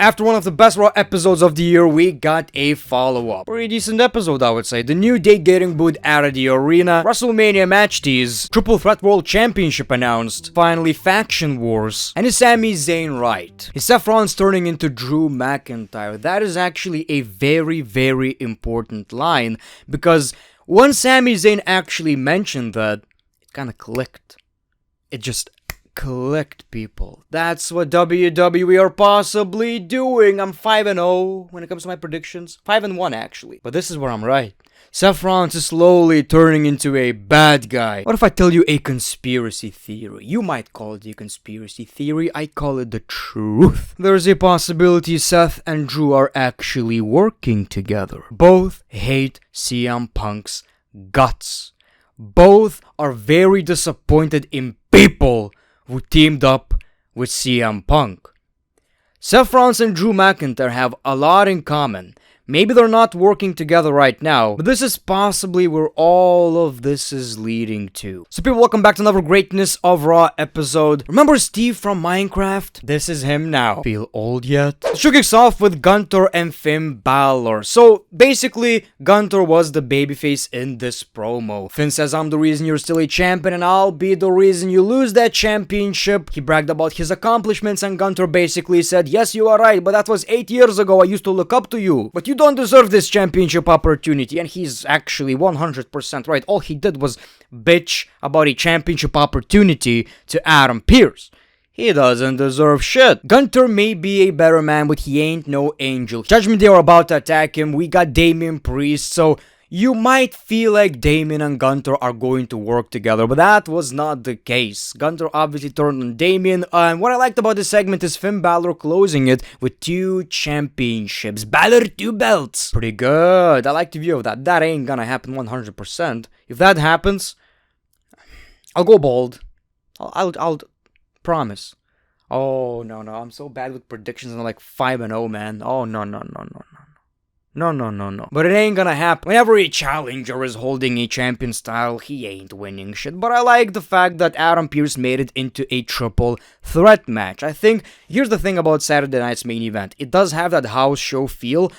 After one of the best Raw episodes of the year, we got a follow-up. Pretty decent episode, I would say. The New Day getting booed out of the arena, WrestleMania match tease, Triple Threat World Championship announced, finally Faction Wars, and is Sami Zayn right? Is Seth Rollins turning into Drew McIntyre? That is actually a very, very important line, because when Sami Zayn actually mentioned that, it kind of clicked. It just clicked, people. That's what WWE are possibly doing. I'm 5-0 when it comes to my predictions. 5-1 actually. But this is where I'm right. Seth Rollins is slowly turning into a bad guy. What if I tell you a conspiracy theory? You might call it a conspiracy theory. I call it the truth. There's a possibility Seth and Drew are actually working together. Both hate CM Punk's guts. Both are very disappointed in people who teamed up with CM Punk. Seth Rollins and Drew McIntyre have a lot in common. Maybe they're not working together right now, but this is possibly where all of this is leading to. So people, welcome back to another Greatness of Raw episode. Remember Steve from Minecraft? This is him now. Feel old yet? The show kicks off with Gunther and Finn Balor. So basically, Gunther was the babyface in this promo. Finn says, I'm the reason you're still a champion and I'll be the reason you lose that championship. He bragged about his accomplishments and Gunther basically said, yes, you are right, but that was 8 years ago. I used to look up to you. But you don't deserve this championship opportunity. And he's actually 100% right. All he did was bitch about a championship opportunity to Adam Pearce. He doesn't deserve shit. Gunther may be a better man, but he ain't no angel. Judgment Day are about to attack him. We got Damian Priest, so you might feel like Damian and Gunther are going to work together, but that was not the case. Gunther obviously turned on Damian, and what I liked about this segment is Finn Balor closing it with 2 championships. Balor 2 belts. Pretty good. I like the view of that. That ain't gonna happen 100%. If that happens, I'll go bold. I'll promise. Oh, no. I'm so bad with predictions. I'm like 5-0, man. Oh, no. No. But it ain't gonna happen. Whenever a challenger is holding a champion style, he ain't winning shit. But I like the fact that Adam Pearce made it into a triple threat match. I think, here's the thing about Saturday night's main event. It does have that house show feel,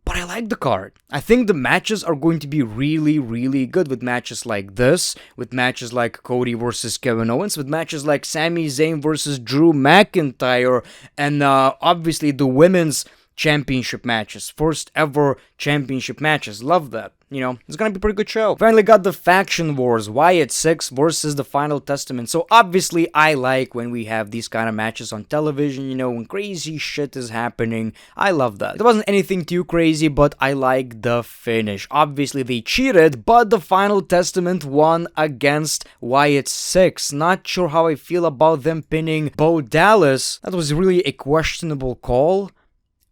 but I like the card. I think the matches are going to be really, really good, with matches like this, with matches like Cody versus Kevin Owens, with matches like Sami Zayn versus Drew McIntyre, and obviously the women's championship matches, first ever championship matches. Love that. You know, it's gonna be a pretty good show. Finally got the Faction Wars, Wyatt 6 versus the Final Testament. So obviously I like when we have these kind of matches on television, you know, when crazy shit is happening. I love that. It wasn't anything too crazy, but I like the finish. Obviously they cheated, but the Final Testament won against Wyatt 6. Not sure how I feel about them pinning Bo Dallas. That was really a questionable call,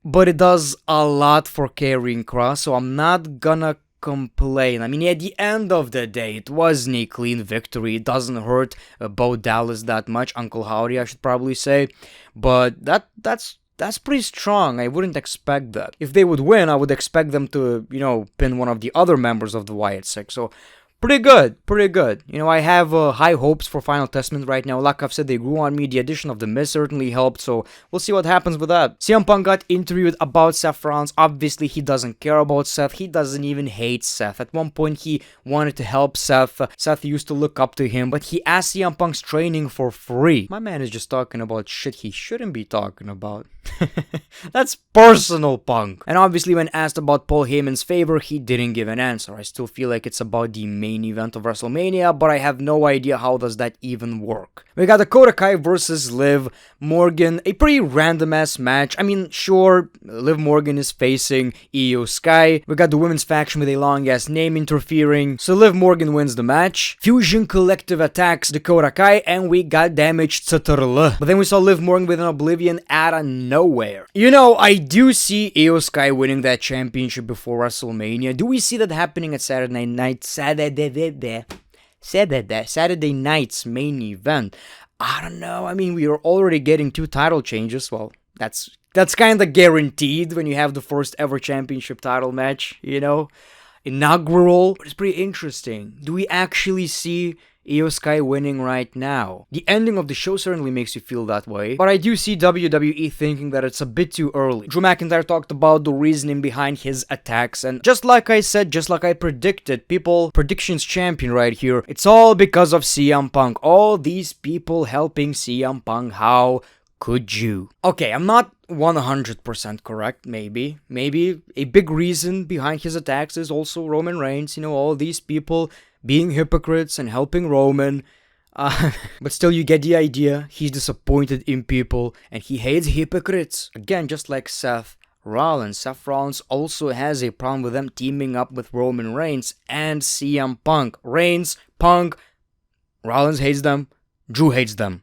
but it does a lot for Karrion Kross, so I'm not gonna complain. I mean, at the end of the day, it wasn't a clean victory. It doesn't hurt Bo Dallas that much. Uncle Howdy, I should probably say. But that's pretty strong. I wouldn't expect that. If they would win, I would expect them to, you know, pin one of the other members of the Wyatt Six. So pretty good. You know, I have high hopes for Final Testament right now. Like I've said, they grew on me. The addition of The Miz certainly helped, so we'll see what happens with that. CM Punk got interviewed about Seth Rollins. Obviously, he doesn't care about Seth. He doesn't even hate Seth. At one point, he wanted to help Seth. Seth used to look up to him, but he asked CM Punk's training for free. My man is just talking about shit he shouldn't be talking about. That's personal, Punk. And obviously, when asked about Paul Heyman's favor, he didn't give an answer. I still feel like it's about the main event of WrestleMania, but I have no idea how does that even work. We got Dakota Kai versus Liv Morgan, a pretty random ass match. I mean, sure, Liv Morgan is facing Io Sky. We got the women's faction with a long ass name interfering, so Liv Morgan wins the match. Fusion Collective attacks Dakota Kai, and we got damaged Ctrl. But then we saw Liv Morgan with an Oblivion out of nowhere. You know, I do see Io Sky winning that championship before WrestleMania. Do we see that happening at Saturday night's main event? I don't know. I mean, we are already getting 2 title changes. Well, that's kind of guaranteed when you have the first ever championship title match, you know? Inaugural. But it's pretty interesting. Do we actually see Io Sky winning right now. The ending of the show certainly makes you feel that way, but I do see WWE thinking that it's a bit too early. Drew McIntyre talked about the reasoning behind his attacks, and just like I said, just like I predicted, predictions champion right here, it's all because of CM Punk. All these people helping CM Punk, how could you? Okay, I'm not 100% correct, maybe a big reason behind his attacks is also Roman Reigns, all these people being hypocrites and helping Roman. But still, you get the idea. He's disappointed in people and he hates hypocrites. Again, just like Seth Rollins. Seth Rollins also has a problem with them teaming up with Roman Reigns and CM Punk. Reigns, Punk, Rollins hates them, Drew hates them.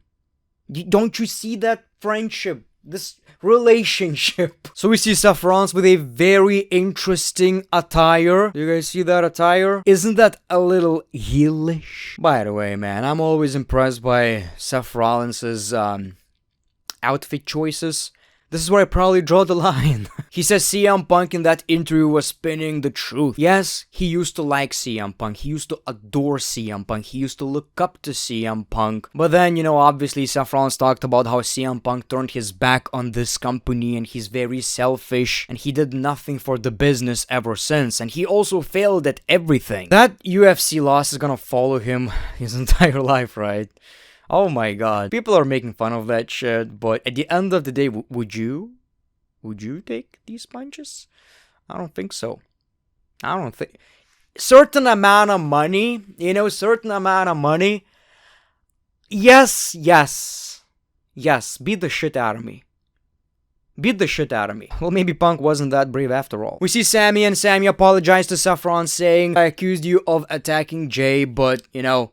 Don't you see that friendship? This relationship. So we see Seth Rollins with a very interesting attire. You guys see that attire? Isn't that a little heelish? By the way, man, I'm always impressed by Seth Rollins's outfit choices. This is where I probably draw the line. He says CM Punk in that interview was spinning the truth. Yes, he used to like CM Punk. He used to adore CM Punk. He used to look up to CM Punk. But then, obviously Seth Rollins talked about how CM Punk turned his back on this company and he's very selfish and he did nothing for the business ever since. And he also failed at everything. That UFC loss is gonna follow him his entire life, right? Oh my god. People are making fun of that shit, but at the end of the day, would you take these punches? I don't think so. I don't think... Certain amount of money, yes, beat the shit out of me. Well, maybe Punk wasn't that brave after all. We see Sammy, and Sammy apologized to Seth Rollins saying, I accused you of attacking Jay, but,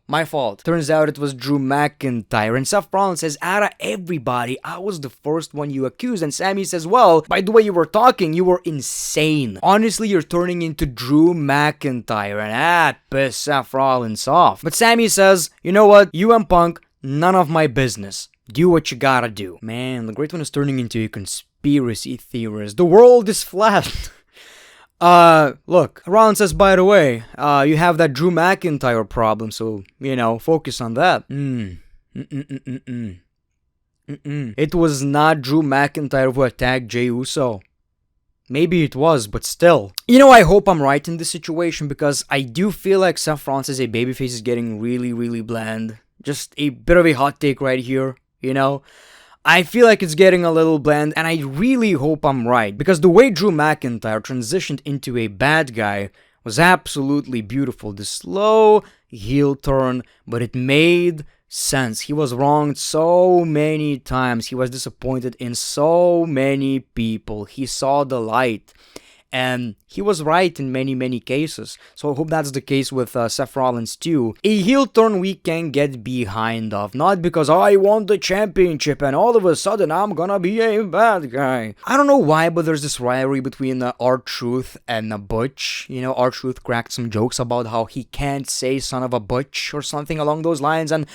my fault. Turns out it was Drew McIntyre. And Seth Rollins says, out of everybody, I was the first one you accused. And Sammy says, well, by the way you were talking, you were insane. Honestly, you're turning into Drew McIntyre. And that pissed Seth Rollins off. But Sammy says, you know what? You and Punk, none of my business. Do what you gotta do. Man, the Great One is turning into a conspiracy theorist. The world is flat. Look, Rollins says, by the way, you have that Drew McIntyre problem, so, focus on that. It was not Drew McIntyre who attacked Jey Uso. Maybe it was, but still. I hope I'm right in this situation because I do feel like Seth Rollins as a babyface is getting really, really bland. Just a bit of a hot take right here. I feel like it's getting a little bland, and I really hope I'm right, because the way Drew McIntyre transitioned into a bad guy was absolutely beautiful. The slow heel turn, but it made sense. He was wronged so many times. He was disappointed in so many people. He saw the light. And he was right in many, many cases. So I hope that's the case with Seth Rollins too. A heel turn we can get behind of. Not because I won the championship and all of a sudden I'm gonna be a bad guy. I don't know why, but there's this rivalry between R-Truth and Butch. R-Truth cracked some jokes about how he can't say son of a Butch or something along those lines. And,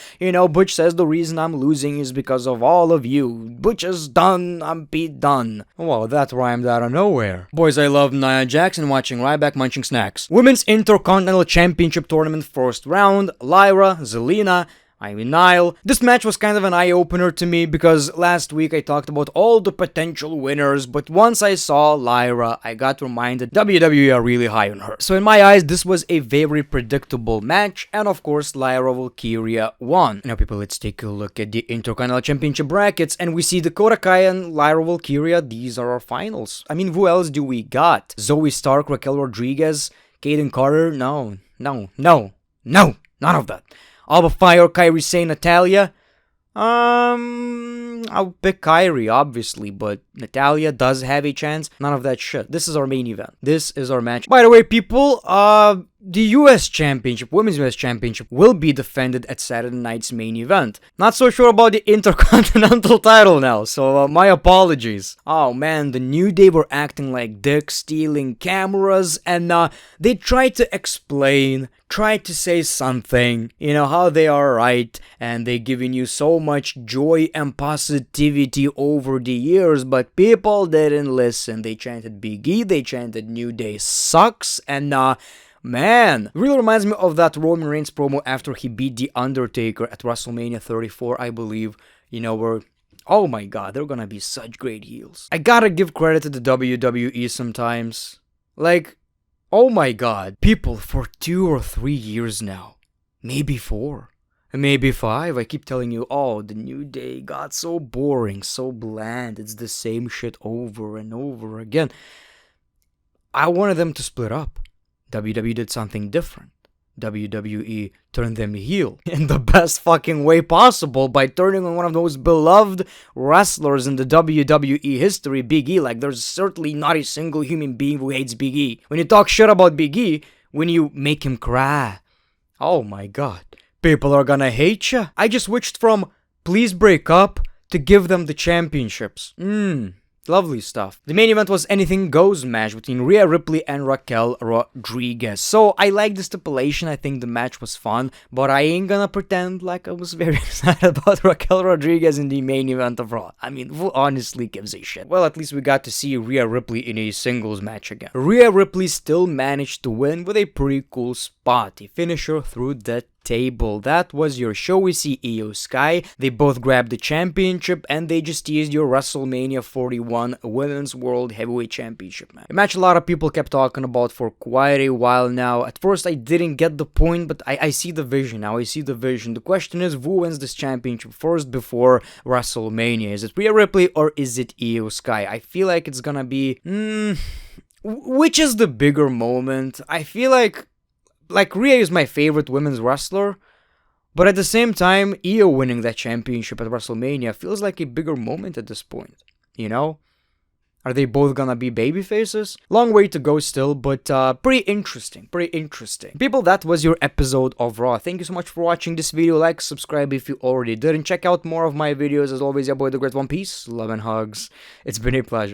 Butch says the reason I'm losing is because of all of you. Butch is done, I'm Pete Dunne. Well, that rhymed out of nowhere. Boys, I love Nia Jax and watching Ryback munching snacks. Women's Intercontinental Championship Tournament first round, Lyra, Zelina, Nile. This match was kind of an eye-opener to me because last week I talked about all the potential winners, but once I saw Lyra, I got reminded WWE are really high on her. So in my eyes, this was a very predictable match, and of course, Lyra Valkyria won. Now people, let's take a look at the Intercontinental Championship brackets, and we see Dakota Kai and Lyra Valkyria. These are our finals. Who else do we got? Zoe Stark, Raquel Rodriguez, Kaden Carter? No, none of that. Alba Fire, Kairi Sane, Natalya. I'll pick Kairi, obviously, but Natalya does have a chance. None of that shit. This is our main event. This is our match. By the way, people, the US Championship, Women's US Championship, will be defended at Saturday night's main event. Not so sure about the Intercontinental title now, so my apologies. Oh man, the New Day were acting like dicks, stealing cameras, and they tried to explain, tried to say something, how they are right, and they giving you so much joy and positivity over the years, but people didn't listen. They chanted Big E, they chanted New Day sucks, and Man, really reminds me of that Roman Reigns promo after he beat The Undertaker at WrestleMania 34, I believe. You know, where, oh my god, they're gonna be such great heels. I gotta give credit to the WWE sometimes. Like, oh my god, people for 2 or 3 years now, maybe 4, maybe 5, I keep telling you, oh, the New Day got so boring, so bland, it's the same shit over and over again. I wanted them to split up. WWE did something different. WWE turned them heel in the best fucking way possible by turning on one of those beloved wrestlers in the WWE history, Big E. Like, there's certainly not a single human being who hates Big E. When you talk shit about Big E, when you make him cry, oh my god, people are gonna hate ya. I just switched from please break up to give them the championships. Lovely stuff. The main event was anything goes match between Rhea Ripley and Raquel Rodriguez. So I like the stipulation, I think the match was fun, but I ain't gonna pretend like I was very excited about Raquel Rodriguez in the main event of Raw. I mean, who honestly gives a shit? Well, at least we got to see Rhea Ripley in a singles match again. Rhea Ripley still managed to win with a pretty cool spot, a finisher through the table. That was your show. We see Io Sky. They both grabbed the championship and they just teased your WrestleMania 41 Women's World Heavyweight Championship match. A match a lot of people kept talking about for quite a while now. At first I didn't get the point, but I see the vision now. I see the vision. The question is, who wins this championship first before WrestleMania? Is it Rhea Ripley or is it Io Sky? I feel like it's gonna be... which is the bigger moment? I feel like Rhea is my favorite women's wrestler, but at the same time, Io winning that championship at WrestleMania feels like a bigger moment at this point, you know? Are they both gonna be babyfaces? Long way to go still, but pretty interesting, People, that was your episode of Raw. Thank you so much for watching this video. Like, subscribe if you already did, and check out more of my videos. As always, your boy, The Great One. Peace, love and hugs. It's been a pleasure.